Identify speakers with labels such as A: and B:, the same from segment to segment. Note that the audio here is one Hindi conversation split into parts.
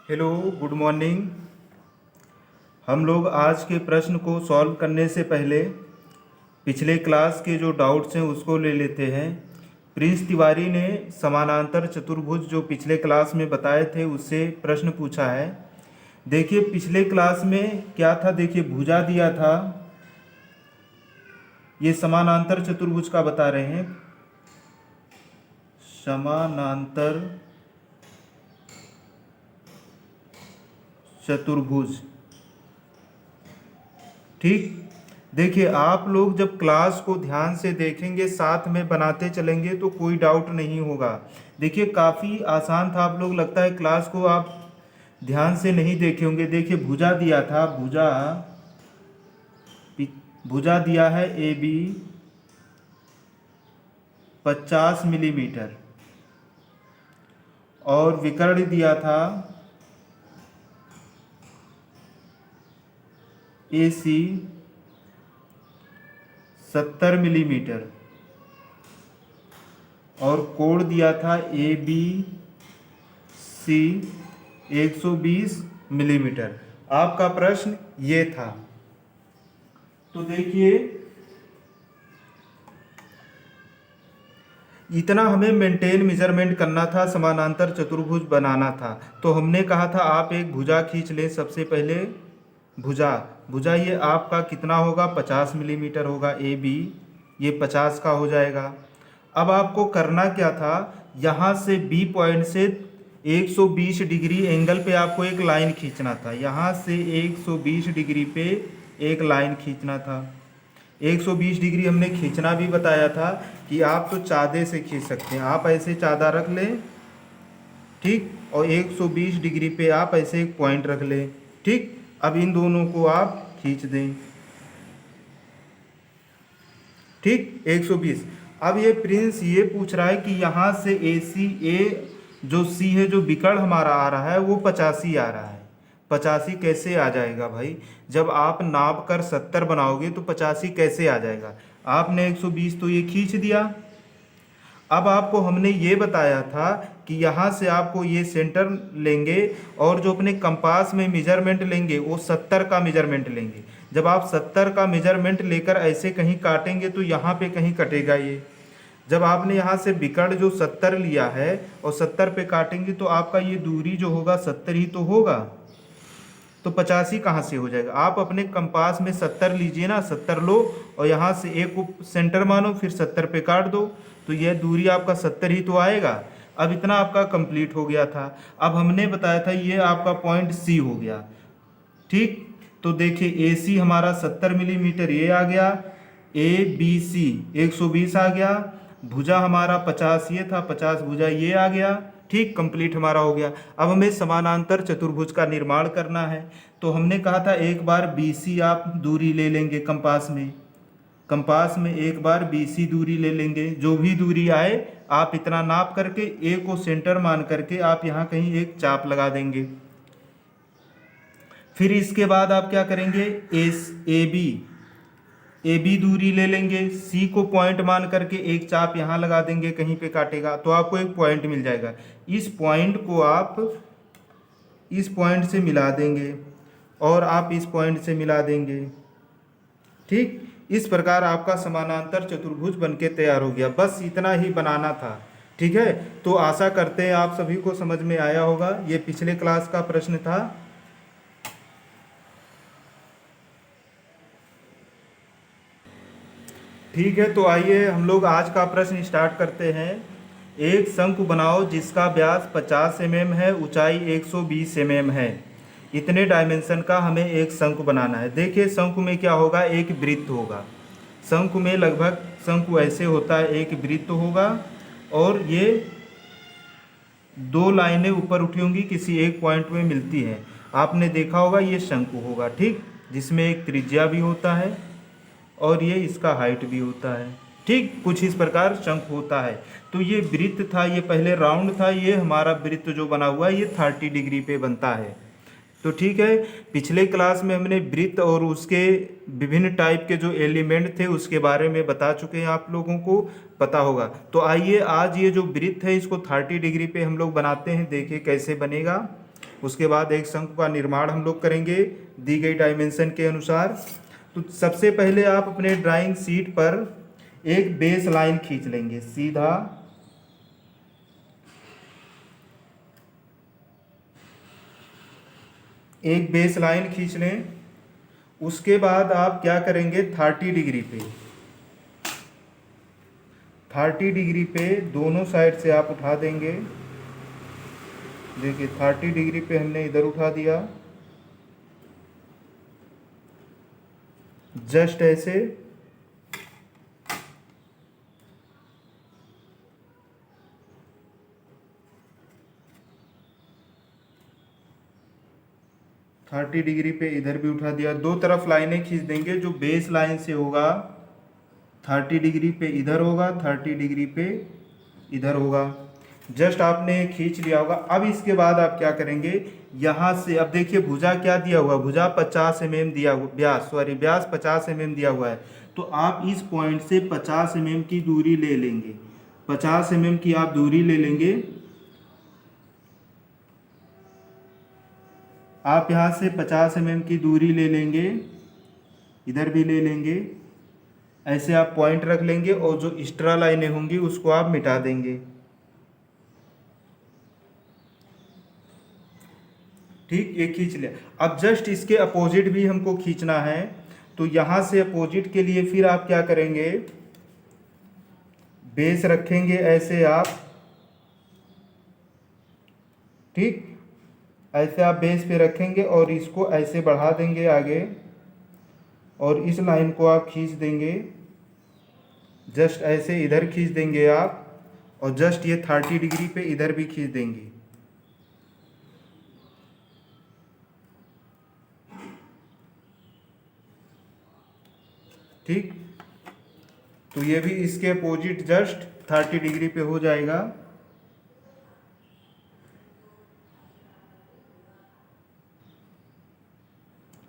A: Hello, good morning. हम लोग आज के प्रश्न को सॉल्व करने से पहले पिछले क्लास के जो डाउट्स हैं उसको ले लेते हैं। प्रिंस तिवारी ने समानांतर चतुर्भुज जो पिछले क्लास में बताए थे उससे प्रश्न पूछा है। देखिए पिछले क्लास में क्या था, देखिए भुजा दिया था, ये समानांतर चतुर्भुज का बता रहे हैं। समानांतर चतुर्भुज, ठीक। देखिए आप लोग जब क्लास को ध्यान से देखेंगे, साथ में बनाते चलेंगे तो कोई डाउट नहीं होगा। देखिए काफ़ी आसान था, आप लोग लगता है क्लास को आप ध्यान से नहीं देखे होंगे। देखिए भुजा दिया था, भुजा दिया है ए बी 50 मिलीमीटर और विकर्ण दिया था ए सी 70 मिलीमीटर और कोण दिया था ए बी सी 120 मिलीमीटर। आपका प्रश्न ये था। तो देखिए इतना हमें मेंटेन मेजरमेंट करना था, समानांतर चतुर्भुज बनाना था। तो हमने कहा था आप एक भुजा खींच लें। सबसे पहले भुजा ये आपका कितना होगा, 50 मिलीमीटर होगा। ए बी ये 50 का हो जाएगा। अब आपको करना क्या था, यहाँ से बी पॉइंट से 120 डिग्री एंगल पे आपको एक लाइन खींचना था। यहाँ से 120 डिग्री पे एक लाइन खींचना था। 120 डिग्री हमने खींचना भी बताया था कि आप तो चादे से खींच सकते हैं। आप ऐसे चादा रख लें, ठीक, और 120 डिग्री पे आप ऐसे एक पॉइंट रख लें, ठीक। अब इन दोनों को आप खींच दें, ठीक, 120। अब ये प्रिंस ये पूछ रहा है कि यहाँ से ए जो सी है, जो विकर्ण हमारा आ रहा है वो 85 आ रहा है। 85 कैसे आ जाएगा भाई, जब आप नाप कर 70 बनाओगे तो 85 कैसे आ जाएगा। आपने 120 तो ये खींच दिया। अब आपको हमने ये बताया था कि यहाँ से आपको ये सेंटर लेंगे और जो अपने कंपास में मेजरमेंट लेंगे वो 70 का मेजरमेंट लेंगे। जब आप 70 का मेजरमेंट लेकर ऐसे कहीं काटेंगे तो यहाँ पे कहीं कटेगा ये। जब आपने यहाँ से विकर्ण जो 70 लिया है और 70 पे काटेंगे तो आपका ये दूरी जो होगा 70 ही तो होगा। तो 85 कहाँ से हो जाएगा। आप अपने कंपास में 70 लीजिए ना, 70 लो और यहाँ से एक को सेंटर मानो, फिर 70 पे काट दो तो यह दूरी आपका 70 ही तो आएगा। अब इतना आपका कंप्लीट हो गया था। अब हमने बताया था ये आपका पॉइंट सी हो गया, ठीक। तो देखिए ए सी हमारा 70 मिलीमीटर ये आ गया, ए बी सी 120 आ गया, भुजा हमारा 50 ये था, 50 भुजा ये आ गया, ठीक, कंप्लीट हमारा हो गया। अब हमें समानांतर चतुर्भुज का निर्माण करना है। तो हमने कहा था एक बार बी सी आप दूरी ले लेंगे कंपास में एक बार बी सी दूरी ले लेंगे। जो भी दूरी आए आप इतना नाप करके ए को सेंटर मान करके आप यहाँ कहीं एक चाप लगा देंगे। फिर इसके बाद आप क्या करेंगे, ए बी दूरी ले लेंगे, सी को पॉइंट मान करके एक चाप यहाँ लगा देंगे, कहीं पे काटेगा तो आपको एक पॉइंट मिल जाएगा। इस पॉइंट को आप इस पॉइंट से मिला देंगे और आप इस पॉइंट से मिला देंगे, ठीक। इस प्रकार आपका समानांतर चतुर्भुज बनके तैयार हो गया। बस इतना ही बनाना था, ठीक है। तो आशा करते हैं आप सभी को समझ में आया होगा। ये पिछले क्लास का प्रश्न था। ठीक है, तो आइए हम लोग आज का प्रश्न स्टार्ट करते हैं। एक शंकु बनाओ जिसका व्यास 50 mm है, ऊंचाई 120 mm है। इतने डायमेंशन का हमें एक शंकु बनाना है। देखिए शंकु में क्या होगा, एक वृत्त होगा। शंकु में लगभग शंकु ऐसे होता है, एक वृत्त होगा और ये दो लाइनें ऊपर उठी होंगी, किसी एक पॉइंट में मिलती हैं। आपने देखा होगा ये शंकु होगा, ठीक, जिसमें एक त्रिज्या भी होता है और ये इसका हाइट भी होता है, ठीक। कुछ इस प्रकार शंकु होता है। तो ये वृत्त था, ये पहले राउंड था, ये हमारा वृत्त जो बना हुआ है ये 30 डिग्री पे बनता है। तो ठीक है, पिछले क्लास में हमने वृत्त और उसके विभिन्न टाइप के जो एलिमेंट थे उसके बारे में बता चुके हैं, आप लोगों को पता होगा। तो आइए आज ये जो वृत्त है इसको 30 डिग्री पे हम लोग बनाते हैं। देखिए कैसे बनेगा। उसके बाद एक शंकु का निर्माण हम लोग करेंगे दी गई डायमेंशन के अनुसार। तो सबसे पहले आप अपने ड्राइंग शीट पर एक बेस लाइन खींच लेंगे, सीधा एक बेस लाइन खींच लें। उसके बाद आप क्या करेंगे, 30 डिग्री पे 30 डिग्री पे दोनों साइड से आप उठा देंगे। देखिए 30 डिग्री पे हमने इधर उठा दिया, जस्ट ऐसे। थर्टी डिग्री पे इधर भी उठा दिया। दो तरफ लाइनें खींच देंगे। जो बेस लाइन से होगा 30 डिग्री पे इधर होगा, 30 डिग्री पे इधर होगा। जस्ट आपने खींच लिया होगा। अब इसके बाद आप क्या करेंगे, यहाँ से अब देखिए भुजा क्या दिया हुआ, भुजा 50 mm दिया हुआ, व्यास 50 mm दिया हुआ है। तो आप इस पॉइंट से 50 mm की दूरी ले लेंगे, 50 mm की आप दूरी ले लेंगे। आप यहाँ से 50 mm की दूरी ले लेंगे, इधर भी ले लेंगे। ऐसे आप पॉइंट रख लेंगे और जो एक्स्ट्रा लाइनें होंगी उसको आप मिटा देंगे। ठीक, ये खींच लिया। अब जस्ट इसके अपोजिट भी हमको खींचना है। तो यहाँ से अपोजिट के लिए फिर आप क्या करेंगे, बेस रखेंगे ऐसे आप, ठीक, ऐसे आप बेस पे रखेंगे और इसको ऐसे बढ़ा देंगे आगे और इस लाइन को आप खींच देंगे, जस्ट ऐसे इधर खींच देंगे आप और जस्ट ये 30 डिग्री पे इधर भी खींच देंगे। ठीक, तो ये भी इसके अपोजिट जस्ट 30 डिग्री पे हो जाएगा।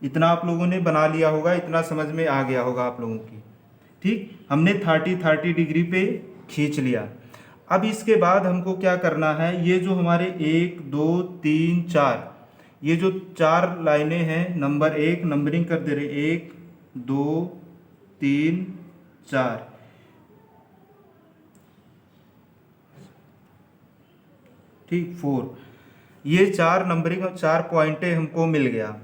A: इतना आप लोगों ने बना लिया होगा, इतना समझ में आ गया होगा आप लोगों की। ठीक, हमने 30 डिग्री पे खींच लिया। अब इसके बाद हमको क्या करना है, ये जो हमारे 1 2 3 4, ये जो 4 लाइनें हैं, नंबर 1 नंबरिंग कर दे रहे, 1 2 3 4, ठीक 4, ये 4 नंबरिंग और 4 पॉइंटें हमको मिल गया।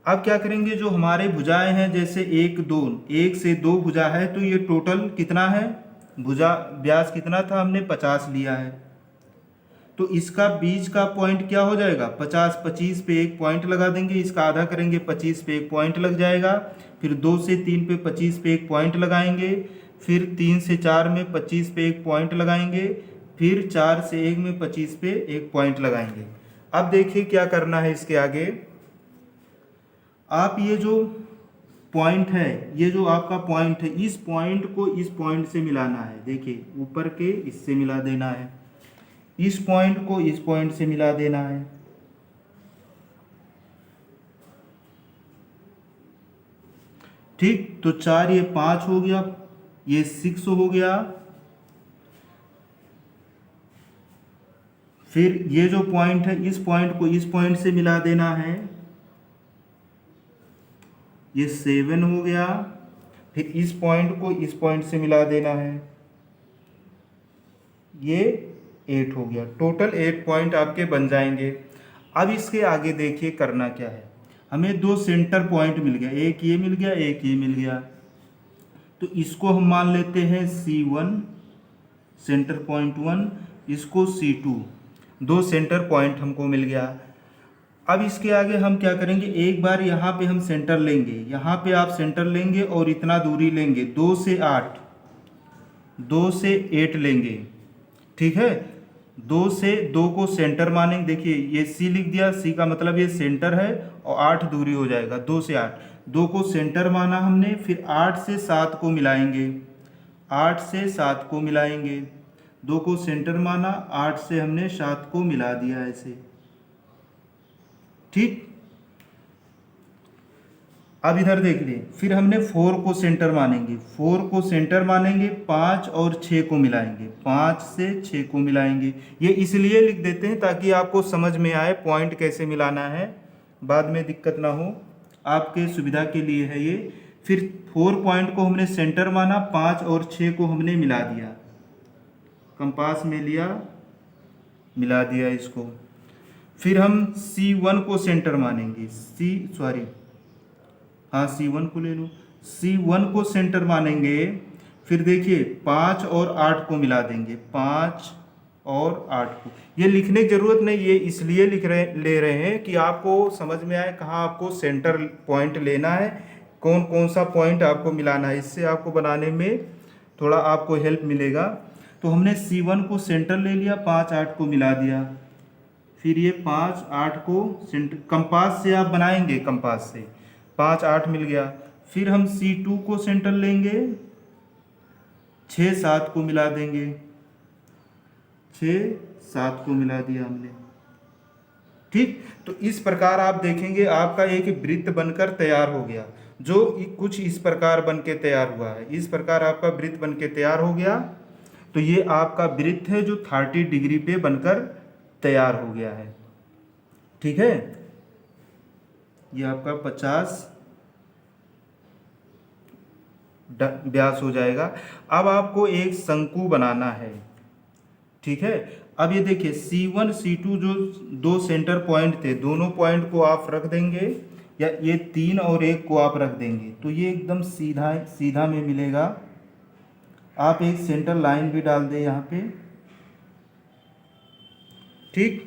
A: अब क्या करेंगे, जो हमारे भुजाएं हैं, जैसे 1 2, 1 से 2 भुजा है, तो ये टोटल कितना है, भुजा व्यास कितना था, हमने 50 लिया है। तो इसका बीच का पॉइंट क्या हो जाएगा, 50, 25 पे एक पॉइंट लगा देंगे, इसका आधा करेंगे, 25 पे एक पॉइंट लग जाएगा। फिर 2 से 3 पे 25 पे एक पॉइंट लगाएंगे। फिर 3 से 4 में 25 पे एक पॉइंट लगाएंगे। फिर 4 से 1 में 25 पे एक पॉइंट लगाएंगे। अब देखिए क्या करना है इसके आगे, आप ये जो पॉइंट है, ये जो आपका पॉइंट है, इस पॉइंट को इस पॉइंट से मिलाना है। देखिए ऊपर के इससे मिला देना है, इस पॉइंट को इस पॉइंट से मिला देना है। ठीक, तो 4 ये 5 हो गया, ये 6 हो गया। फिर ये जो पॉइंट है, इस पॉइंट को इस पॉइंट से मिला देना है, ये 7 हो गया। फिर इस पॉइंट को इस पॉइंट से मिला देना है, ये 8 हो गया। टोटल 8 पॉइंट आपके बन जाएंगे। अब इसके आगे देखिए करना क्या है, हमें 2 सेंटर पॉइंट मिल गया, एक ये मिल गया, एक ये मिल गया। तो इसको हम मान लेते हैं C1 सेंटर पॉइंट 1, इसको C2, 2 सेंटर पॉइंट हमको मिल गया। अब इसके आगे हम क्या करेंगे, एक बार यहाँ पे हम सेंटर लेंगे, यहाँ पे आप सेंटर लेंगे और इतना दूरी लेंगे, 2 से 8, 2 से 8 लेंगे। ठीक है, 2 से 2 को सेंटर मानेंगे। देखिए ये C लिख दिया, C का मतलब ये सेंटर है और 8 दूरी हो जाएगा, 2 से 8, 2 को सेंटर माना हमने। फिर 8 से 7 को मिलाएंगे, 8 से 7 को मिलाएंगे, 2 को सेंटर माना, 8 से हमने 7 को मिला दिया ऐसे। ठीक, अब इधर देख लिए, फिर हमने 4 को सेंटर मानेंगे, 4 को सेंटर मानेंगे, 5 और 6 को मिलाएंगे, 5 से 6 को मिलाएंगे। ये इसलिए लिख देते हैं ताकि आपको समझ में आए पॉइंट कैसे मिलाना है, बाद में दिक्कत ना हो, आपके सुविधा के लिए है ये। फिर 4 पॉइंट को हमने सेंटर माना, 5 और 6 को हमने मिला दिया, कंपास में लिया, मिला दिया इसको। फिर हम C1 को सेंटर मानेंगे, C1 को ले लो, C1 को सेंटर मानेंगे। फिर देखिए 5 और 8 को मिला देंगे, 5 और 8 को। ये लिखने की ज़रूरत नहीं, ये इसलिए ले रहे हैं कि आपको समझ में आए कहाँ आपको सेंटर पॉइंट लेना है, कौन कौन सा पॉइंट आपको मिलाना है, इससे आपको बनाने में थोड़ा आपको हेल्प मिलेगा। तो हमने C1 को सेंटर ले लिया, 5 8 को मिला दिया। फिर ये 5 8 को सेंटर, कंपास से आप बनाएंगे, कंपास से 5 8 मिल गया। फिर हम C2 को सेंटर लेंगे, 6 7 को मिला देंगे, 6 7 को मिला दिया हमने। ठीक, तो इस प्रकार आप देखेंगे आपका एक वृत्त बनकर तैयार हो गया, जो कुछ इस प्रकार बन के तैयार हुआ है। इस प्रकार आपका वृत्त बन के तैयार हो गया। तो ये आपका वृत्त है जो 30 डिग्री पे बनकर तैयार हो गया है। ठीक है, ये आपका 50 व्यास हो जाएगा। अब आपको एक शंकु बनाना है। ठीक है, अब ये देखिए C1 C2 जो दो सेंटर पॉइंट थे, दोनों पॉइंट को आप रख देंगे, या ये 3 और 1 को आप रख देंगे, तो ये एकदम सीधा सीधा में मिलेगा। आप एक सेंटर लाइन भी डाल दें यहाँ पे। ठीक,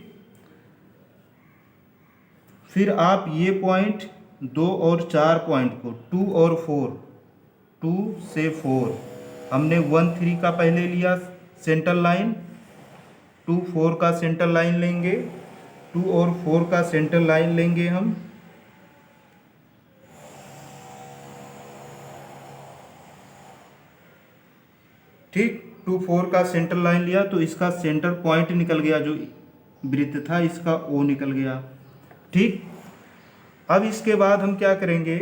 A: फिर आप ये पॉइंट 2 और 4 पॉइंट को 2 और 4, 2 से 4 हमने 1 3 का पहले लिया सेंटर लाइन, 2 4 का सेंटर लाइन लेंगे, 2 और 4 का सेंटर लाइन लेंगे हम। ठीक, 2 4 का सेंटर लाइन लिया तो इसका सेंटर पॉइंट निकल गया, जो वृत्त था इसका O निकल गया। ठीक, अब इसके बाद हम क्या करेंगे,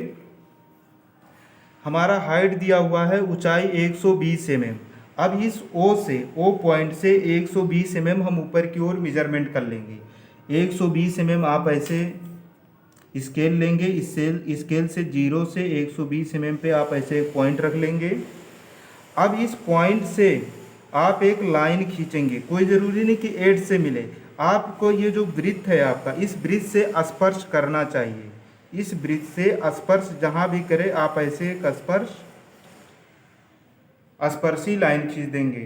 A: हमारा हाइट दिया हुआ है ऊंचाई 120 mm। अब इस O से, O पॉइंट से 120 mm हम ऊपर की ओर मेजरमेंट कर लेंगे। 120 mm आप ऐसे स्केल लेंगे, इस स्केल से 0 से 120 mm पे आप ऐसे एक पॉइंट रख लेंगे। अब इस पॉइंट से आप एक लाइन खींचेंगे, कोई ज़रूरी नहीं कि एड से मिले, आपको ये जो वृत्त है आपका, इस वृत्त से स्पर्श करना चाहिए। इस वृत्त से स्पर्श जहाँ भी करे आप ऐसे एक स्पर्शी लाइन खींच देंगे।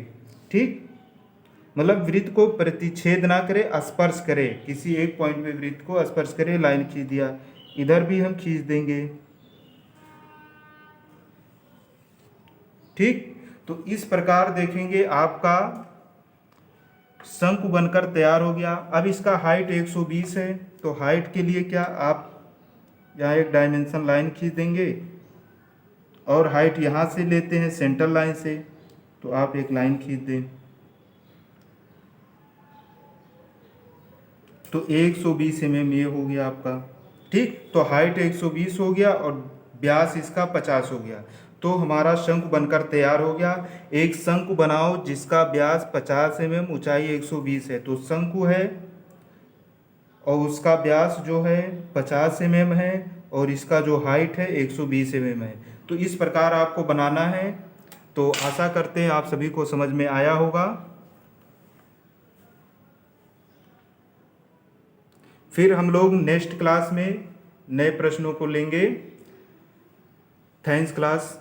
A: ठीक, मतलब वृत्त को प्रतिच्छेद ना करे, स्पर्श करे, किसी एक पॉइंट में वृत्त को स्पर्श करे, लाइन खींच दिया। इधर भी हम खींच देंगे। ठीक, तो इस प्रकार देखेंगे आपका शंकु बनकर तैयार हो गया। अब इसका हाइट 120 है, तो हाइट के लिए क्या, आप यहाँ एक डायमेंशन लाइन खींच देंगे, और हाइट यहाँ से लेते हैं सेंटर लाइन से, तो आप एक लाइन खींच दें, तो 120 mm ये हो गया आपका। ठीक, तो हाइट 120 हो गया और व्यास इसका 50 हो गया, तो हमारा शंकु बनकर तैयार हो गया। एक शंकु बनाओ जिसका व्यास 50 mm, ऊंचाई 120 है, तो शंकु है और उसका व्यास जो है 50 mm है, और इसका जो हाइट है 120 mm है। तो इस प्रकार आपको बनाना है। तो आशा करते हैं आप सभी को समझ में आया होगा। फिर हम लोग नेक्स्ट क्लास में नए प्रश्नों को लेंगे। Thanks class.